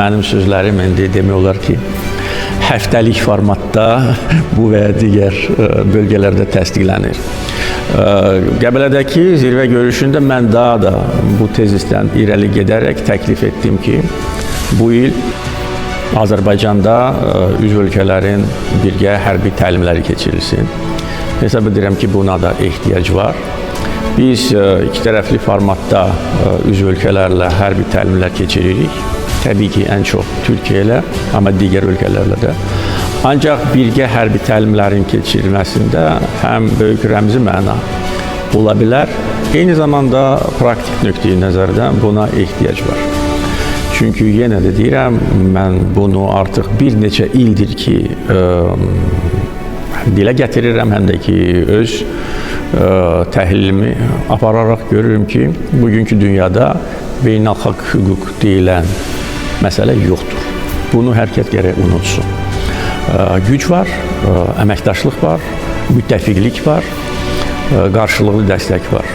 Mənim sözlərim indi demək olar ki, həftəlik formatda bu və digər bölgələrdə təsdiqlənir. Qəbələdəki zirvə görüşündə mən daha da bu tezisdən irəli gedərək təklif etdim ki, bu il Azərbaycanda üzv ölkələrin birgə hərbi təlimləri keçirilsin. Hesab edirəm ki, buna da ehtiyac var. Biz iki tərəfli formatda üzv ölkələrlə hərbi təlimlər keçiririk. Təbii ki, ən çox Türkiyə ilə, amma digər ölkələrlə də. Ancaq birgə hərbi təlimlərin keçirilməsində həm böyük rəmzi məna ola bilər, eyni zamanda praktik nöqteyi nəzərdən buna ehtiyac var. Çünki yenə də deyirəm, mən bunu artıq bir neçə ildir ki, dilə gətirirəm, həm də ki, öz təhlilimi apararaq görürüm ki, bugünkü dünyada beynəlxalq hüquq deyilən məsələ yoxdur. Bunu hər kəs gərək unutsun. Güc var, əməkdaşlıq var, müttəfiqlik var, qarşılıqlı dəstək var.